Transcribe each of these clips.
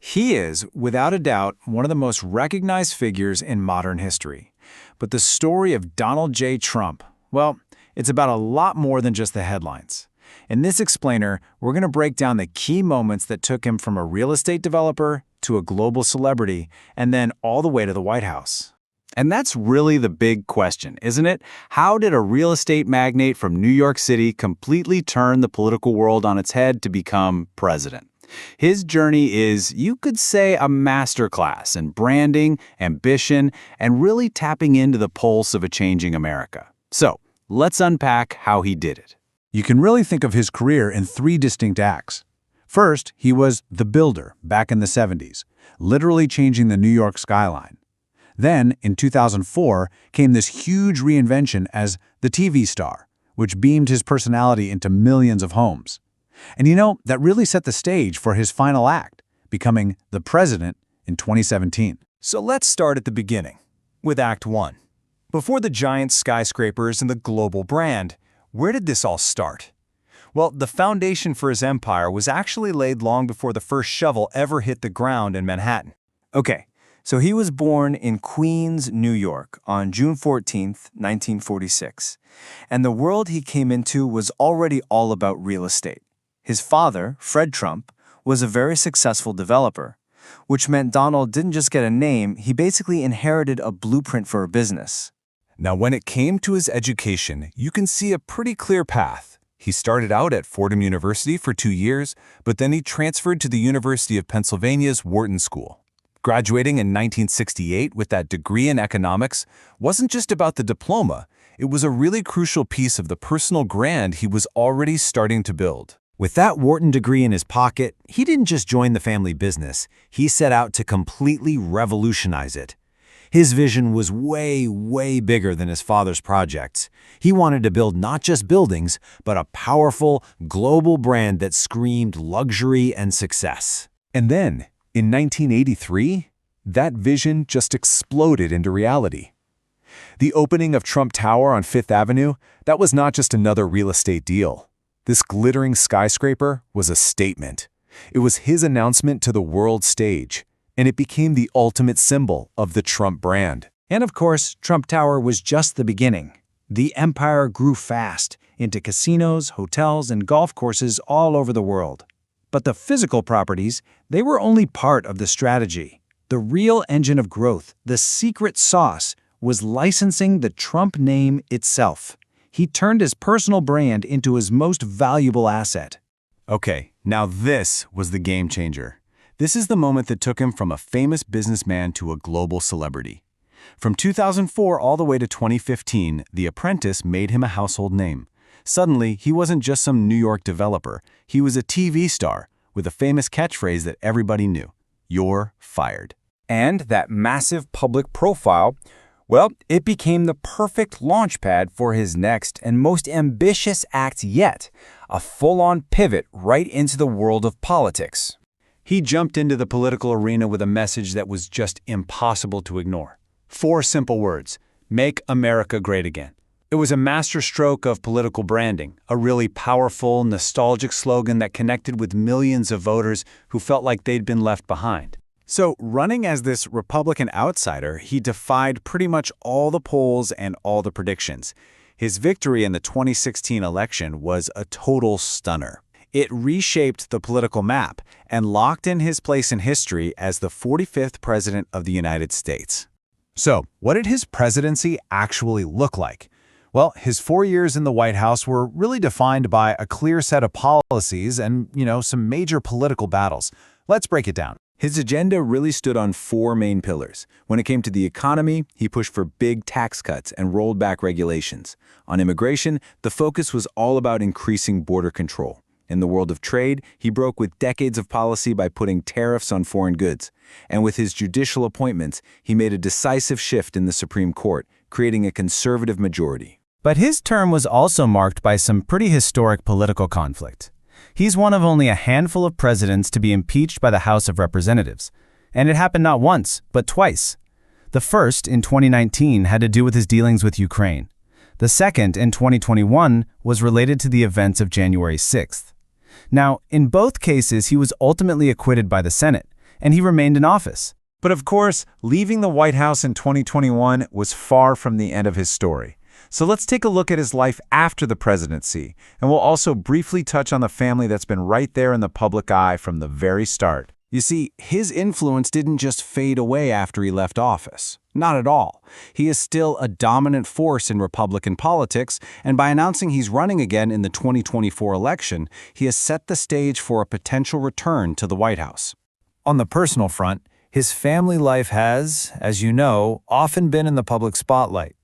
He is, without a doubt, one of the most recognized figures in modern history. But the story of Donald J. Trump, well, it's about a lot more than just the headlines. In this explainer, we're going to break down the key moments that took him from a real estate developer to a global celebrity, and then all the way to the White House. And that's really the big question, isn't it? How did a real estate magnate from New York City completely turn the political world on its head to become president? His journey is, you could say, a masterclass in branding, ambition, and really tapping into the pulse of a changing America. So, let's unpack how he did it. You can really think of his career in three distinct acts. First, he was the builder back in the 70s, literally changing the New York skyline. Then, in 2004, came this huge reinvention as the TV star, which beamed his personality into millions of homes. And that really set the stage for his final act, becoming the president in 2017. So let's start at the beginning, with Act 1. Before the giant skyscrapers and the global brand, where did this all start? Well, the foundation for his empire was actually laid long before the first shovel ever hit the ground in Manhattan. Okay, so he was born in Queens, New York, on June 14, 1946. And the world he came into was already all about real estate. His father, Fred Trump, was a very successful developer, which meant Donald didn't just get a name, he basically inherited a blueprint for a business. Now, when it came to his education, you can see a pretty clear path. He started out at Fordham University for 2 years, but then he transferred to the University of Pennsylvania's Wharton School. Graduating in 1968 with that degree in economics wasn't just about the diploma, it was a really crucial piece of the personal brand he was already starting to build. With that Wharton degree in his pocket, he didn't just join the family business, he set out to completely revolutionize it. His vision was way, way bigger than his father's projects. He wanted to build not just buildings, but a powerful, global brand that screamed luxury and success. And then, in 1983, that vision just exploded into reality. The opening of Trump Tower on Fifth Avenue, that was not just another real estate deal. This glittering skyscraper was a statement. It was his announcement to the world stage, and it became the ultimate symbol of the Trump brand. And of course, Trump Tower was just the beginning. The empire grew fast into casinos, hotels, and golf courses all over the world. But the physical properties, they were only part of the strategy. The real engine of growth, the secret sauce, was licensing the Trump name itself. He turned his personal brand into his most valuable asset. Okay, now this was the game changer. This is the moment that took him from a famous businessman to a global celebrity. From 2004 all the way to 2015, The Apprentice made him a household name. Suddenly, he wasn't just some New York developer. He was a TV star with a famous catchphrase that everybody knew: "You're fired." And that massive public profile, well, it became the perfect launchpad for his next and most ambitious act yet, a full-on pivot right into the world of politics. He jumped into the political arena with a message that was just impossible to ignore. 4 simple words: make America great again. It was a masterstroke of political branding, a really powerful, nostalgic slogan that connected with millions of voters who felt like they'd been left behind. So, running as this Republican outsider, he defied pretty much all the polls and all the predictions. His victory in the 2016 election was a total stunner. It reshaped the political map and locked in his place in history as the 45th President of the United States. So, what did his presidency actually look like? Well, his 4 years in the White House were really defined by a clear set of policies and, some major political battles. Let's break it down. His agenda really stood on 4 main pillars. When it came to the economy, he pushed for big tax cuts and rolled back regulations. On immigration, the focus was all about increasing border control. In the world of trade, he broke with decades of policy by putting tariffs on foreign goods. And with his judicial appointments, he made a decisive shift in the Supreme Court, creating a conservative majority. But his term was also marked by some pretty historic political conflict. He's one of only a handful of presidents to be impeached by the House of Representatives. And it happened not once, but twice. The first, in 2019, had to do with his dealings with Ukraine. The second, in 2021, was related to the events of January 6th. Now, in both cases, he was ultimately acquitted by the Senate, and he remained in office. But of course, leaving the White House in 2021 was far from the end of his story. So let's take a look at his life after the presidency, and we'll also briefly touch on the family that's been right there in the public eye from the very start. You see, his influence didn't just fade away after he left office. Not at all. He is still a dominant force in Republican politics, and by announcing he's running again in the 2024 election, he has set the stage for a potential return to the White House. On the personal front, his family life has, as you know, often been in the public spotlight.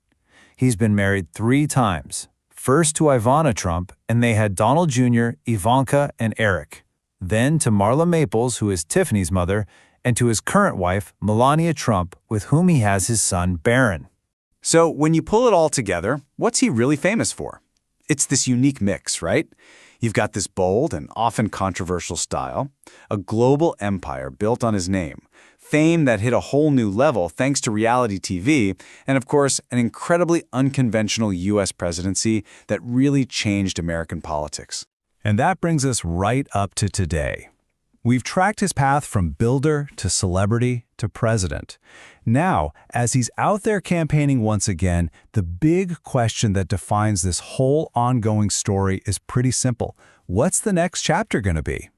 He's been married 3 times, first to Ivana Trump, and they had Donald Jr., Ivanka, and Eric. Then to Marla Maples, who is Tiffany's mother, and to his current wife, Melania Trump, with whom he has his son, Barron. So when you pull it all together, what's he really famous for? It's this unique mix, right? You've got this bold and often controversial style, a global empire built on his name, fame that hit a whole new level thanks to reality TV, and of course, an incredibly unconventional U.S. presidency that really changed American politics. And that brings us right up to today. We've tracked his path from builder to celebrity to president. Now, as he's out there campaigning once again, the big question that defines this whole ongoing story is pretty simple. What's the next chapter going to be?